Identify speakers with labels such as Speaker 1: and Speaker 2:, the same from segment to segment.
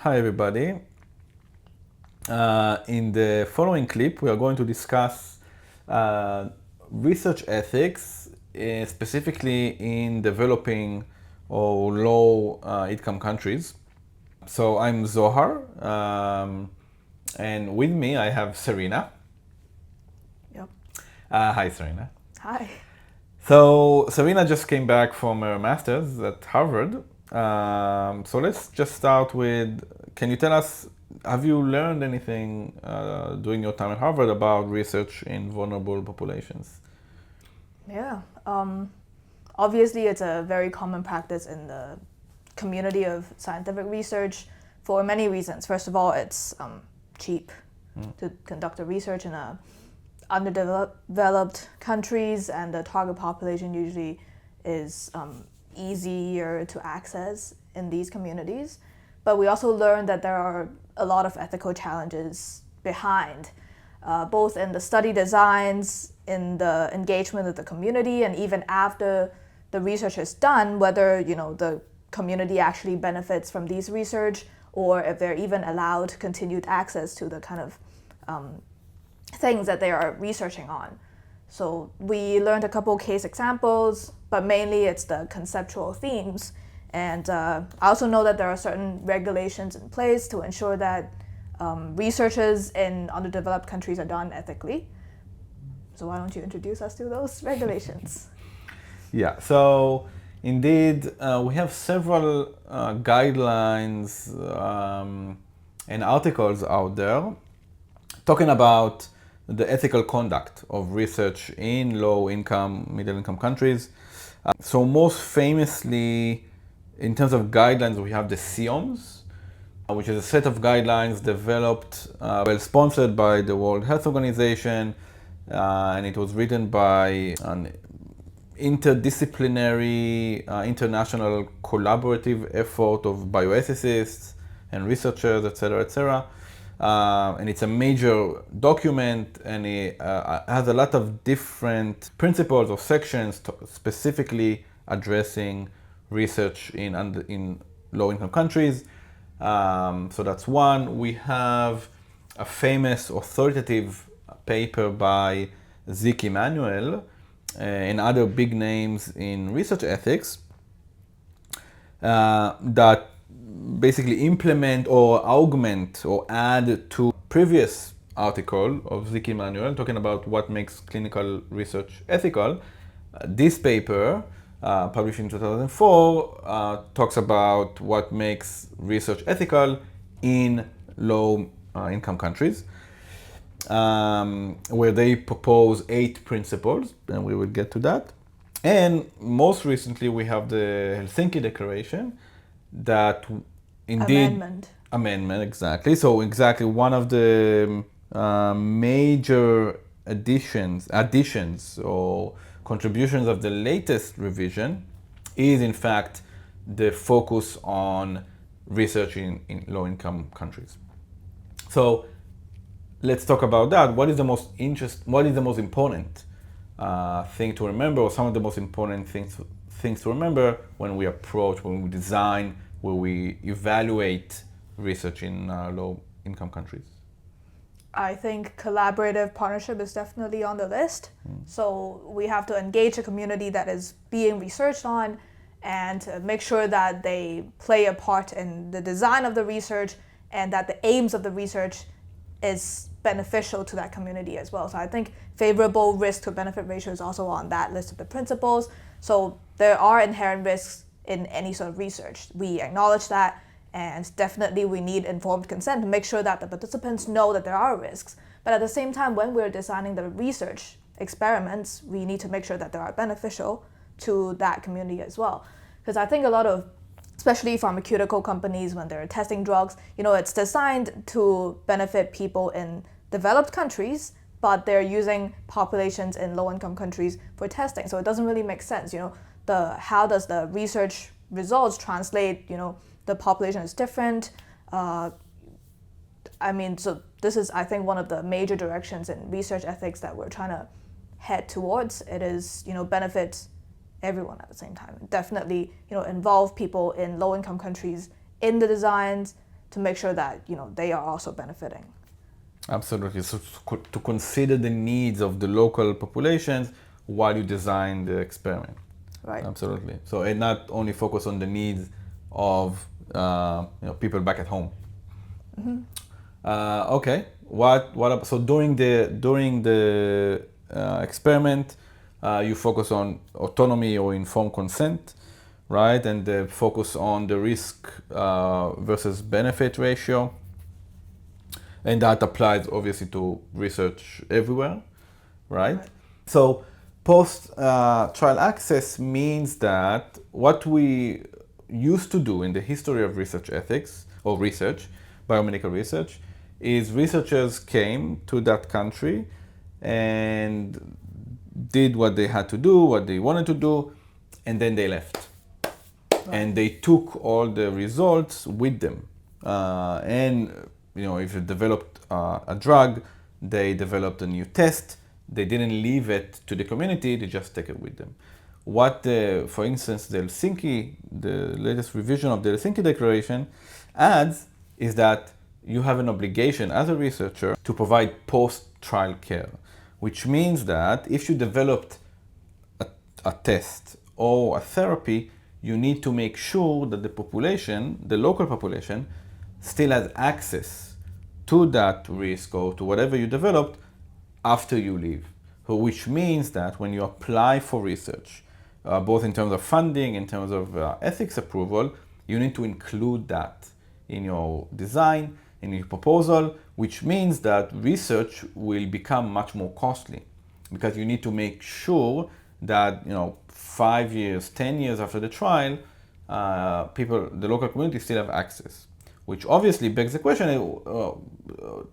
Speaker 1: Hi everybody. In the following clip, we are going to discuss research ethics, specifically in developing or low income countries. So I'm Zohar, and with me I have Serena.
Speaker 2: Yep.
Speaker 1: Hi Serena.
Speaker 2: Hi.
Speaker 1: So Serena just came back from her master's at Harvard. So let's just start with, can you tell us, have you learned anything during your time at Harvard about research in vulnerable populations?
Speaker 2: Yeah. Obviously, it's a very common practice in the community of scientific research for many reasons. First of all, it's cheap to conduct the research in underdeveloped countries, and the target population usually is easier to access in these communities. But we also learned that there are a lot of ethical challenges behind, both in the study designs, in the engagement of the community, and even after the research is done, whether the community actually benefits from these research, or if they're even allowed continued access to the kind of things that they are researching on. So we learned a couple case examples, but mainly it's the conceptual themes. And I also know that there are certain regulations in place to ensure that researches in underdeveloped countries are done ethically. So why don't you introduce us to those regulations?
Speaker 1: Yeah, so indeed, we have several guidelines and articles out there talking about the ethical conduct of research in low income, middle income countries. So most famously, in terms of guidelines, we have the CIOMS, which is a set of guidelines developed, well sponsored by the World Health Organization, and it was written by an interdisciplinary, international collaborative effort of bioethicists and researchers, etc., etc. And it's a major document, and it has a lot of different principles or sections specifically addressing research in low-income countries. So that's one. We have a famous authoritative paper by Zeke Emanuel and other big names in research ethics that basically implement or augment or add to previous article of Zeke Emanuel talking about what makes clinical research ethical. This paper, published in 2004, talks about what makes research ethical in low income countries, where they propose 8 principles, and we will get to that. And most recently, we have the Helsinki Declaration that indeed... Amendment, exactly. So exactly one of the major additions or contributions of the latest revision is in fact the focus on research in low-income countries. So let's talk about that. What is the most important thing to remember, or some of the most important things to remember when we approach, when we design, when we evaluate research in low-income countries?
Speaker 2: I think collaborative partnership is definitely on the list. So we have to engage a community that is being researched on, and make sure that they play a part in the design of the research, and that the aims of the research is beneficial to that community as well. So I think favorable risk to benefit ratio is also on that list of the principles. So there are inherent risks in any sort of research. We acknowledge that, and definitely we need informed consent to make sure that the participants know that there are risks. But at the same time, when we're designing the research experiments, we need to make sure that they are beneficial to that community as well. Because I think a lot of, especially pharmaceutical companies, when they're testing drugs, it's designed to benefit people in developed countries, but they're using populations in low-income countries for testing. So it doesn't really make sense. How does the research results translate? The population is different. So this is, I think, one of the major directions in research ethics that we're trying to head towards. It is, benefit everyone at the same time. Definitely, involve people in low-income countries in the designs, to make sure that they are also benefiting.
Speaker 1: Absolutely. So to consider the needs of the local populations while you design the experiment.
Speaker 2: Right.
Speaker 1: Absolutely. So and not only focus on the needs of people back at home.
Speaker 2: Mm-hmm.
Speaker 1: Okay. So during the experiment, you focus on autonomy or informed consent, right? And the focus on the risk versus benefit ratio. And that applies obviously to research everywhere, right? So post-trial access means that what we used to do in the history of research ethics or research, biomedical research, is researchers came to that country and did what they had to do, what they wanted to do, and then they left. Right. And they took all the results with them. And if you developed a drug, they developed a new test. They didn't leave it to the community, they just take it with them. For instance, the latest revision of the Helsinki Declaration adds is that you have an obligation as a researcher to provide post-trial care, which means that if you developed a test or a therapy, you need to make sure that the local population, still has access to that risk or to whatever you developed after you leave. Which means that when you apply for research, both in terms of funding, in terms of ethics approval, you need to include that in your design, in your proposal, which means that research will become much more costly because you need to make sure that 5 years, 10 years after the trial, the local community still have access. Which obviously begs the question,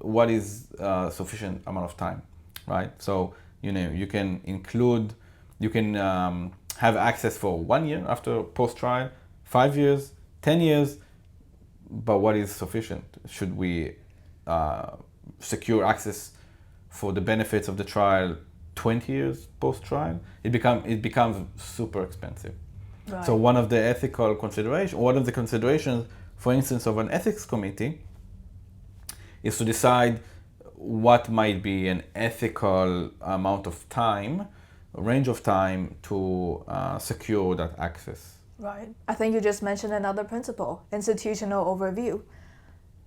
Speaker 1: what is sufficient amount of time, right? So, you can have access for 1 year after post-trial, 5 years, 10 years, but what is sufficient? Should we secure access for the benefits of the trial 20 years post-trial? It becomes super expensive. Right. So one of the considerations, for instance, of an ethics committee is to decide what might be an ethical range of time to secure that access.
Speaker 2: Right. I think you just mentioned another principle, institutional overview.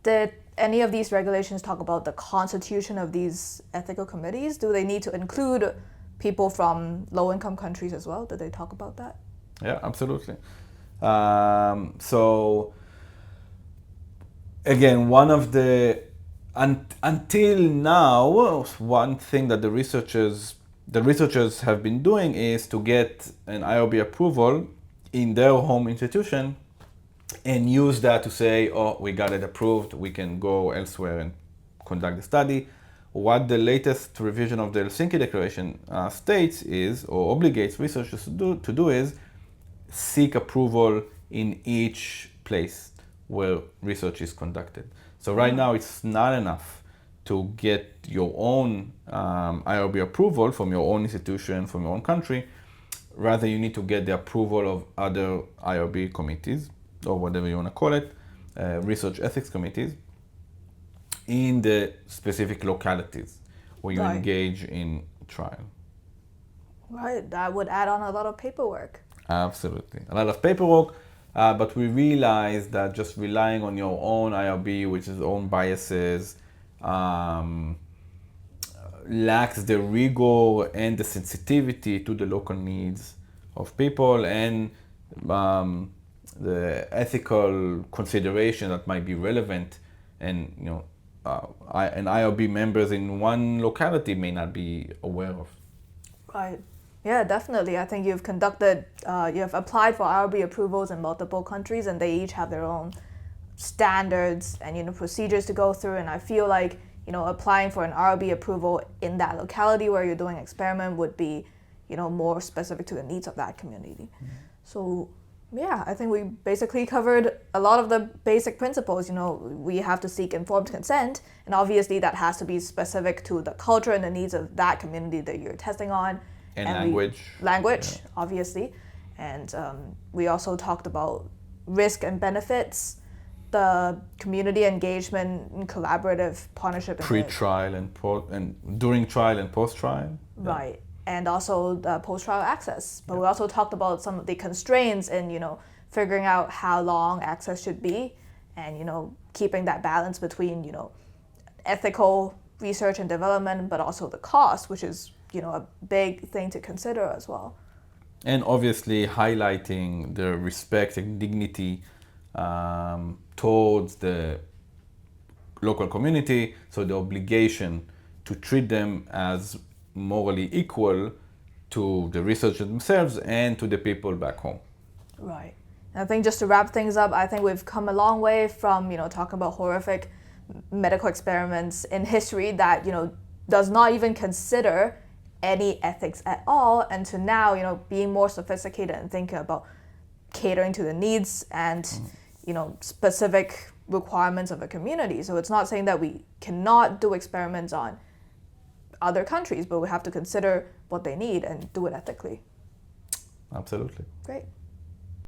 Speaker 2: Did any of these regulations talk about the constitution of these ethical committees? Do they need to include people from low-income countries as well? Did they talk about that?
Speaker 1: Yeah, absolutely. So again, until now, one thing that the researchers have been doing is to get an IRB approval in their home institution and use that to say, oh, we got it approved, we can go elsewhere and conduct the study. What the latest revision of the Helsinki Declaration states is, or obligates researchers to do is seek approval in each place where research is conducted. So right now it's not enough to get your own IRB approval from your own institution, from your own country. Rather, you need to get the approval of other IRB committees, or whatever you want to call it, research ethics committees, in the specific localities where you engage in trial.
Speaker 2: Right, that would add on a lot of paperwork.
Speaker 1: Absolutely, a lot of paperwork, but we realize that just relying on your own IRB, which is own biases, lacks the rigor and the sensitivity to the local needs of people and the ethical consideration that might be relevant, and an IRB members in one locality may not be aware of.
Speaker 2: Right. Yeah, definitely. I think you have applied for IRB approvals in multiple countries, and they each have their own standards and procedures to go through. And I feel like applying for an IRB approval in that locality where you're doing experiment would be more specific to the needs of that community. Mm-hmm. So yeah, I think we basically covered a lot of the basic principles. We have to seek informed consent, and obviously that has to be specific to the culture and the needs of that community that you're testing on.
Speaker 1: And language.
Speaker 2: Yeah. Obviously. And we also talked about risk and benefits. the community engagement and collaborative partnership.
Speaker 1: Pre-trial and during trial and post-trial.
Speaker 2: Right. And also the post-trial access. But we also talked about some of the constraints in, figuring out how long access should be and, keeping that balance between, ethical research and development, but also the cost, which is, a big thing to consider as well.
Speaker 1: And obviously highlighting the respect and dignity towards the local community, so the obligation to treat them as morally equal to the researchers themselves and to the people back home.
Speaker 2: Right. And I think just to wrap things up, I think we've come a long way from, talking about horrific medical experiments in history that, does not even consider any ethics at all, and to now, being more sophisticated and thinking about catering to the needs and, specific requirements of a community. So it's not saying that we cannot do experiments on other countries, but we have to consider what they need and do it ethically.
Speaker 1: Absolutely.
Speaker 2: Great.